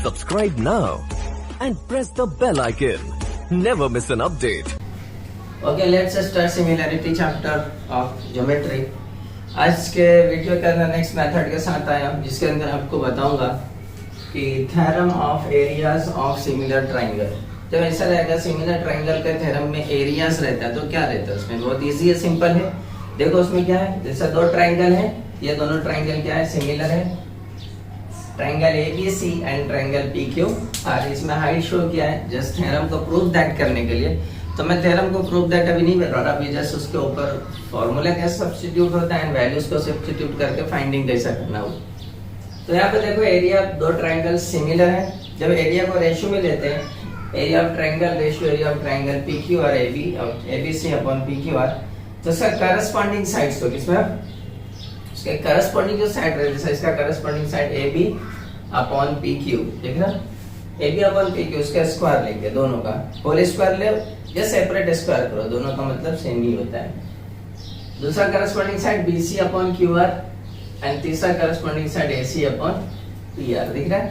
Subscribe now and press the bell icon. Never miss an update. Okay, let's start similarity chapter of geometry. आज के video के अंदर next method के साथ आया हूं, जिसके अंदर आपको बताऊंगा कि theorem of areas of similar triangle. जब ऐसा रहेगा सिमिलर ट्रायंगल के थ्योरम में एरियाज रहता है तो क्या रहता है उसमें, बहुत इजी है, सिंपल है। देखो उसमें क्या है, जैसे दो ट्रायंगल है, ये दोनों ट्रायंगल क्या है, सिमिलर है। Triangle ABC and triangle PQ और इसमें हाइट शो किया है जस्ट थ्योरम को प्रूव दैट करने के लिए। तो मैं थ्योरम को प्रूव दैट अभी नहीं कर रहा, अभी जस्ट उसके ऊपर फॉर्मूला कैसे सब्स्टिट्यूट होता है एंड वैल्यूज को सब्स्टिट्यूट करके फाइंडिंग कैसा करना हो। तो यहाँ पे देखो एरिया दो ट्रायंगल सिमिलर है। जब एरिया को रेशियो में लेते हैं, area of triangle ratio area of triangle PQ और एबीसी अपॉन पीक्यू आर, तो इसका करस्पॉन्डिंग साइड्स तो किसमें उसके करस्पॉन्डिंग जो साइड रहती है इसका corresponding side AB upon PQ, देख रहा AB अपॉन PQ उसका स्क्वायर लेंगे, दोनों का होल स्क्वायर ले या सेपरेट स्क्वायर करो, दोनों का मतलब सेम ही होता है। दूसरा corresponding side BC upon QR and तीसरा corresponding side AC upon PR, दिख रहा है।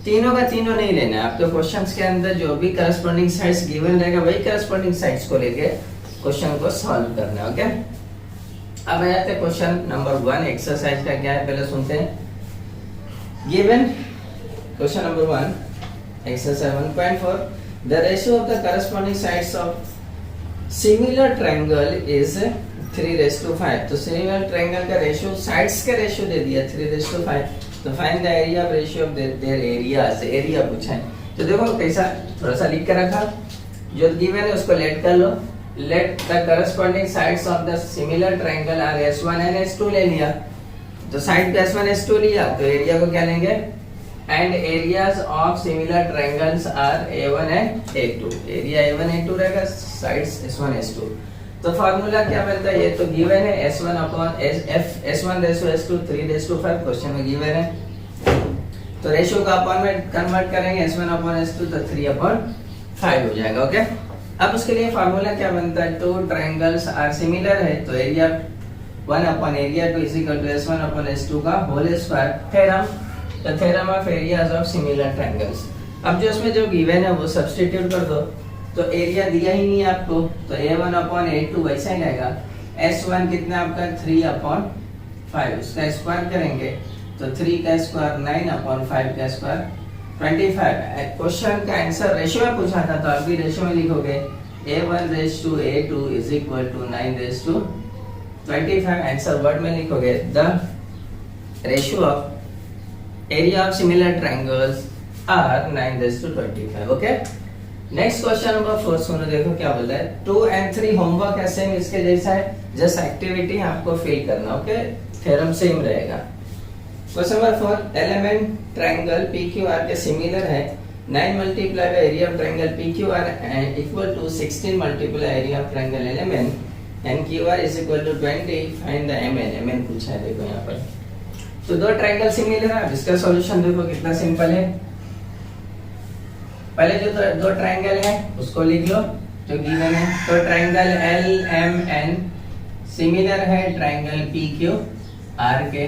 तीनों का तीनों नहीं लेना है आपके क्वेश्चंस के अंदर, जो भी करस्पॉन्डिंग साइड्स गिवन रहेगा वही करस्पॉन्डिंग साइड्स को लेके क्वेश्चन को सॉल्व करना है। ओके, अब आ जाते हैं क्वेश्चन नंबर 1 एक्सरसाइज का क्या है पहले सुनते हैं। Given question number 1 exercise 1.4, the ratio of the corresponding sides of similar triangle is 3:5। तो सिमिलर ट्रायंगल का रेशियो, साइड्स का रेशियो दे दिया 3:5। तो find the area of ratio of their areas, area पूछा है। तो देखो कैसा थोड़ा सा लिख के रखा, जो गिवन है उसको लेट कर लो। Let the corresponding sides of the similar triangle are S1 and S2 ले लिया, तो साइड पे S1 S2 लिया तो एरिया को क्या लेंगे, and areas of similar triangles are A1 and A2। Area A1 A2 रहेगा, साइड्स S1 S2। तो फार्मूला क्या बनता है, ये तो गिवन है S1 upon S1 ratio S2 3:5 question में गिवन है। तो रेशियो का अपॉन में कन्वर्ट करेंगे S1 अपॉन S2 तो 3/5 हो जाएगा। ओके, अब उसके लिए फार्मूला क्या बनता है, टू ट्रायंगल्स आर सिमिलर है तो area 1 upon area 2 is equal to S1 upon S2 का whole square. Theorem, the theorem of areas of similar triangles. अब जो उसमें जो गिवन है वो सब्स्टिट्यूट कर दो, तो एरिया दिया ही नहीं है आपको, तो A1 अपॉन A2 वैसा ही रहेगा। S1 कितना आपका 3/5, उसका स्क्वायर करेंगे तो 3 का स्क्वायर 9 अपॉन 5 का स्क्वायर 25। क्वेश्चन का आंसर रेशियो में पूछा था तो आप भी रेशियो में लिखोगे A1:A2 is equal to 9:25। Answer word में लिखोगे the ratio of area of similar triangles are 9:25। Okay, next question number 4 सुनो, देखो क्या बोलता है। 2 and 3 होमवर्क है सेम इसके जैसा है, जस्ट एक्टिविटी आपको फिल करना। ओके, थ्योरम सेम रहेगा। Question number 4, L M N triangle PQR के सिमिलर है। 9 multiply by area of triangle PQR equal to 16 multiply area of triangle LMN and QR is equal to 20। Find the MN पूछा है। देखो यहाँ पर तो दो ट्रायंगल सिमिलर है, इसका सॉल्यूशन देखो कितना सिंपल है। पहले जो दो ट्रायंगल है उसको लिख लो जो गिवन है। तो ट्रायंगल LMN सिमिलर है ट्रायंगल PQR के।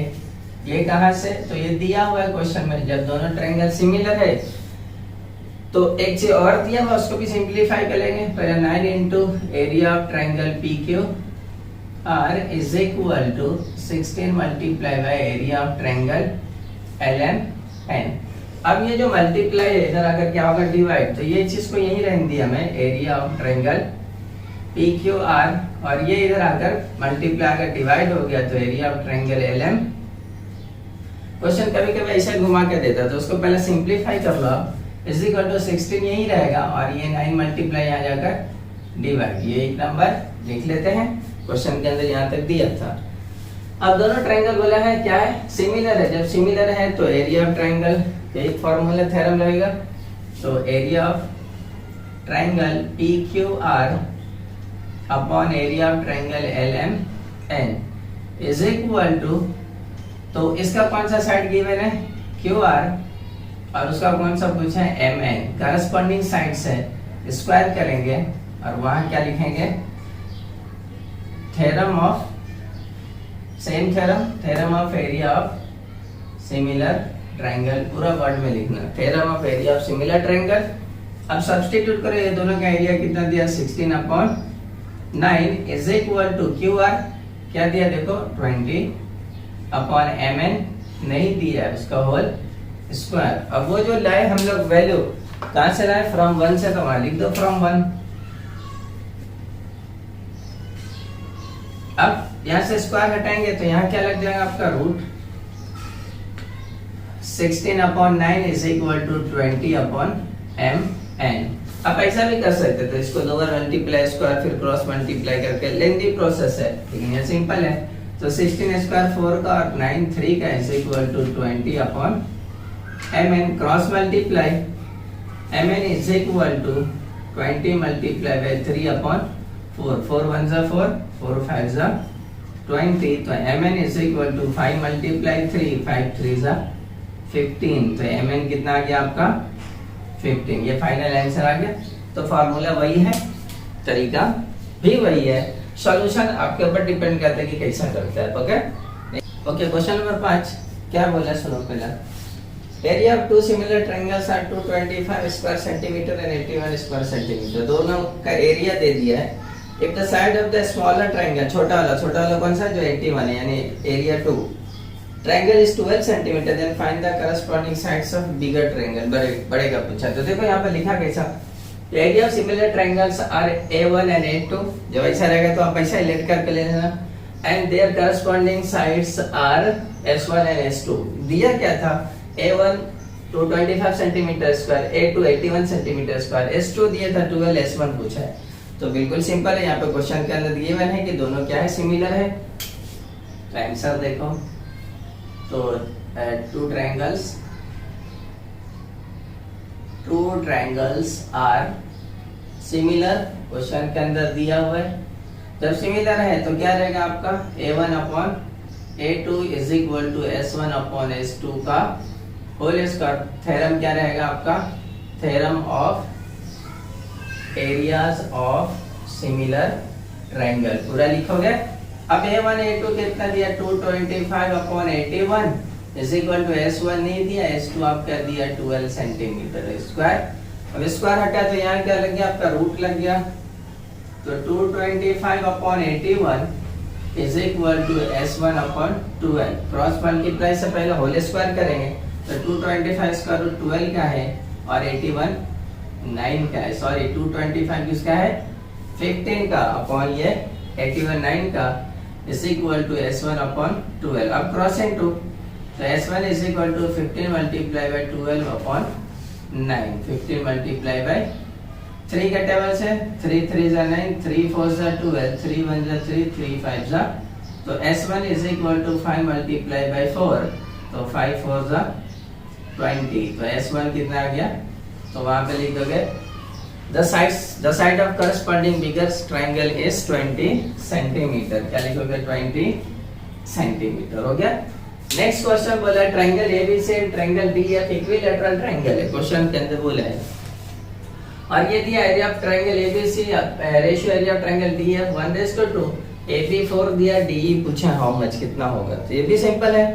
ये कहां से, तो ये दिया हुआ है क्वेश्चन में, जब दोनों ट्रायंगल सिमिलर है तो एक चीज और दिया हुआ उसको भी सिंपलीफाई करेंगे। पहले 9 into area of triangle PQR is equal to 16 multiply by area of triangle LMN। अब ये जो मल्टीप्लाई है इधर आकर क्या होगा, डिवाइड, तो ये चीज को यही रहने दिया मैं, एरिया ऑफ ट्रायंगल PQR, और ये इधर आकर मल्टीप्लाई आकर डिवाइड हो गया तो area of triangle LM। Question कभी कभी ऐसे घुमा के देता है तो उसको पहले सिंपलीफाई कर लो, इज इक्वल टू 16 यही रहेगा और ये 9 मल्टीप्लाई आ जाकर डिवाइड, ये एक नंबर लिख लेते हैं। क्वेश्चन के अंदर यहाँ तक दिया था। अब दोनों ट्रायंगल बोला है क्या है, सिमिलर है। जब सिमिलर है तो एरिया ऑफ ट्रायंगल, एक फॉर्मूला थ्योरम लगेगा, तो area of triangle PQR upon area of triangle LMN is equal to, तो इसका कौन सा साइड गिवन है QR और उसका कौन सा पूछा है MN, करस्पॉन्डिंग साइड्स है, स्क्वायर करेंगे और वहां क्या लिखेंगे, theorem of same theorem of area of similar triangle, पूरा वर्ड में लिखना, theorem of area of similar triangle. अब सब्स्टिट्यूट करो, ये दोनों का एरिया कितना दिया 16/9 is equal to Q R क्या दिया देखो 20/mn नहीं दिया है उसका होल स्क्वायर। अब वो जो लाए हम लोग वैल्यू कहां से लाए, फ्रॉम 1 से, तो वहां लिख दो फ्रॉम 1। अब यहां से स्क्वायर हटाएंगे तो यहां क्या लग जाएगा आपका root 16/9 is equal to 20/mn। आप ऐसा भी कर सकते थे, इसको दो बार मल्टीप्लाई स्क्वायर फिर क्रॉस मल्टीप्लाई करके, लेंथी प्रोसेस है लेकिन ये सिंपल है। तो 16 स्क्वायर 4 का और 9 3 का is equal to 20/mn, cross multiply mn is equal to 20 multiply by 3/4, 4 1 जा 4, 4 5 जा 20, तो mn is equal to 5 multiply 3, 5 3 जा 15, तो mn कितना आ गया आपका 15। ये फाइनल आंसर आ गया। तो फार्मूला वही है, तरीका भी वही है, सॉल्यूशन आपके ऊपर डिपेंड करता है कि कैसा करता है। ओके ओके, क्वेश्चन नंबर 5 क्या बोला सुनो पहला। Area of two similar triangles are 225 square centimetre and 81 square centimetre. दोनों का एरिया दे दिया है। If the side of the smaller triangle, छोटा वाला कौन सा, जो 81 है यानी area 2 triangle is 12 centimetre, then find the corresponding sides of bigger triangle. बड़े का पूछा, तो देखो यहाँ पे लिखा कैसा, area of similar triangles are A1 and A2। जब ऐसा रहेगा तो आप ऐसा लेट करके ले लेना, and their corresponding sides are S1 and S2। दिया क्या था, A1 225 centimetre square, A2 81 centimetre square, S2 दिया था 12, S1 पूछा है। तो बिल्कुल सिंपल है, यहाँ पे क्वेश्चन के अंदर गिवन है कि दोनों क्या है, सिमिलर है। तो आंसर देखो, तो two triangles are similar, question के अंदर दिया हुआ है। जब सिमिलर है तो क्या रहेगा आपका A1/A2 is equal to S1/S2 का होल स्क्वायर। थ्योरम क्या रहेगा आपका, theorem of areas of similar triangle, पूरा लिखोगे। अब A1 A2 कितना दिया 225/81 इज इक्वल टू S1 नहीं दिया, S2 आपका दिया 12 सेंटीमीटर स्क्वायर। अब स्क्वायर हटा तो यहाँ क्या लग गया आपका रूट लग गया, तो 225/81 is equal to S1/12। Cross multiply से पहले होल स्क्वायर करेंगे, तो 225 स्क्वायर रूट 12 का है और 81 9 का है, सॉरी 225 किसका है 15 का अपॉन ये 81 9 का is equal to S1/12। अब क्रॉसिंग टू, तो S1 is equal to 15 multiplied by 12/9, 15 multiplied by 3 का टेबल से 3 3 जा 9, 3 4 जा 12, 3 1 जा 3, 3 5 जा, तो S1 is equal to 5 multiplied by 4, तो 5 4 जा 20, तो S1 कितना आ गया, तो वहां पे लिख दोगे the side of corresponding bigger triangle is 20 centimetre. क्या लिखोगे 20 सेंटीमीटर, हो गया। नेक्स्ट क्वेश्चन बोला है triangle ABC and triangle DEF equilateral triangle है, क्वेश्चन के अंदर बोला है। और ये दिया area of triangle ABC, ratio area of triangle DEF 1:2, AB 4 दिया, DE पूछा हाउ मच कितना होगा, तो ये भी सिंपल है।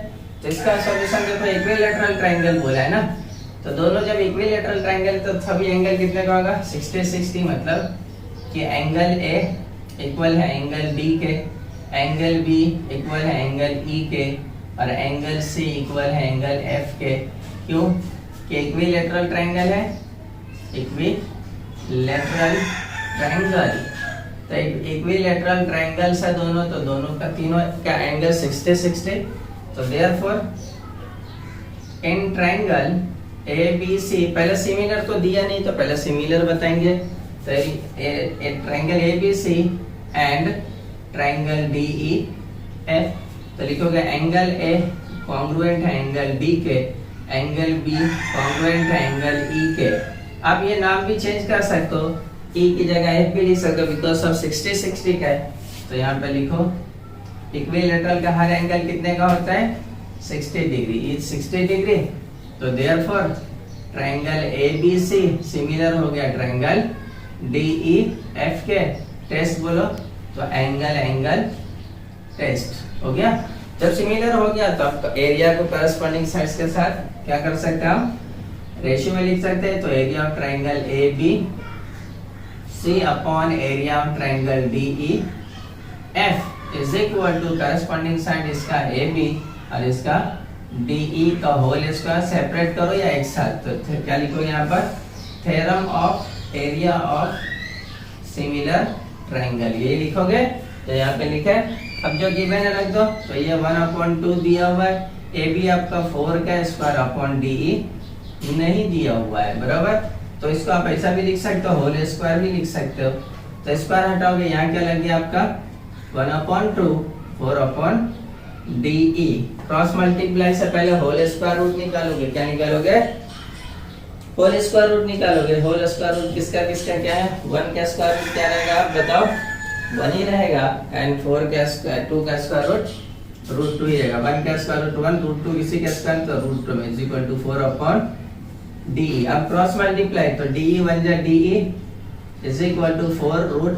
तो इसका सॉल्यूशन देखो, इक्विलैटरल ट्रायंगल बोला है ना, तो दोनों जब इक्विलैटरल ट्रायंगल तो सभी एंगल कितने का होगा 60 60, मतलब कि एंगल A इक्वल है एंगल B के, एंगल B इक्वल है एंगल E के, और एंगल C इक्वल है एंगल F के। क्यों कि इक्विलैटरल ट्रायंगल है, इक्विलैटरल ट्रायंगल, तो इक्विलैटरल ट्रायंगल से दोनों, तो दोनों का तीनों का एंगल 60 60, तो देयरफॉर इन ट्रायंगल ABC, पहले सिमिलर तो दिया नहीं तो पहले सिमिलर बताएंगे, तो triangle ABC and triangle DEF, तो लिखोगे एंगल A कॉन्ग्रुएंट है एंगल B के, एंगल B कॉन्ग्रुएंट है एंगल E के। आप ये नाम भी चेंज कर सकते हो, E की जगह F भी लिख सकते हो बिकॉज ऑफ 60 60 का है। तो यहाँ पे लिखो इक्विलैटरल का हर एंगल कितने का होता है 60 डिग्री, इज 60 डिग्री, तो देयरफॉर ट्रायंगल ABC सिमिलर हो गया ट्रायंगल DEF के। टेस्ट बोलो, तो एंगल एंगल टेस्ट हो गया। जब सिमिलर हो गया तो आप एरिया को करस्पॉन्डिंग साइड्स के साथ क्या कर सकते हैं, हम रेशियो में लिख सकते हैं। तो area of triangle A B C upon area of triangle D E F is equal to corresponding side इसका ए बी और इसका डी ई का होल स्क्वायर। सेपरेट करो या एक साथ, तो क्या लिखो यहाँ पर, theorem of area of similar triangle, ये लिखोगे। तो यहाँ पे लिखे, अब जो गिवन है रख दो। तो ये 1/2 दिया हुआ है, ए बी आपका 4 का स्क्वायर अपॉन डी ई नहीं दिया हुआ है, बराबर। तो इसको आप ऐसा भी लिख सकते हो, होल स्क्वायर भी लिख सकते हो। तो स्क्वायर हटाओगे, यहाँ क्या लग गया आपका 1/2 4/डी। क्रॉस मल्टीप्लाई से पहले होल स्क्वायर रूट निकालोगे, क्या निकालोगे, होल स्क्वायर रूट निकालोगे। होल स्क्वायर रूट किसका किसका क्या है, 1 का स्क्वायर रूट क्या रहेगा, आप बताओ, 1 ही रहेगा। एंड 4 का स्क्वायर 2 का स्क्वायर रूट 2 ही रहेगा। 1 का स्क्वायर रूट 1, रूट 2 किसी का स्क्वायर, तो रूट 2 इज इक्वल टू 4/डी। अब क्रॉस मल्टीप्लाई, तो डी बन जाए D is equal to 4 root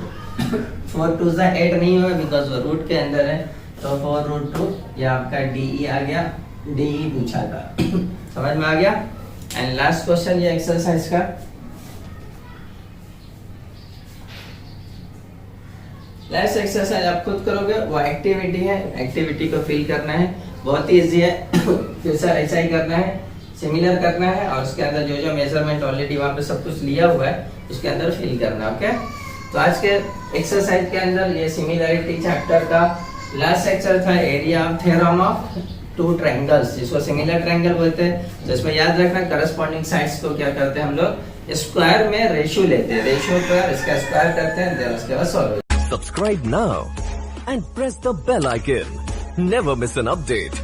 4 2 जा 8 नहीं होगा बिकॉज वो रूट के अंदर है। तो 4√2 ये आपका डी आ गया, डी पूछा था। समझ में आ गया। एंड लास्ट क्वेश्चन ये एक्सरसाइज का, लास्ट एक्सरसाइज आप खुद करोगे, वो एक्टिविटी है, एक्टिविटी को फिल करना है, बहुत ही इजी है। फिर से ऐसा ही करना है, सिमिलर करना है और उसके अंदर जो जो मेजरमेंट ऑलरेडी वहां पे सब कुछ लिया हुआ है उसके अंदर फिल करना, ओके। तो आज के एक्सरसाइज के अंदर ये सिमिलरिटी चैप्टर का लास्ट सेक्शन था, area of theorem of 2 triangles, जिसको सिमिलर ट्रायंगल बोलते हैं। तो इसमें याद रखना करस्पॉन्डिंग साइड्स को क्या करते हैं हम लोग, स्क्वायर में रेशियो लेते हैं, रेशियो पर इसका स्क्वायर करते हैं, देन उसके बाद solve. Subscribe now and press the bell icon. Never miss an update.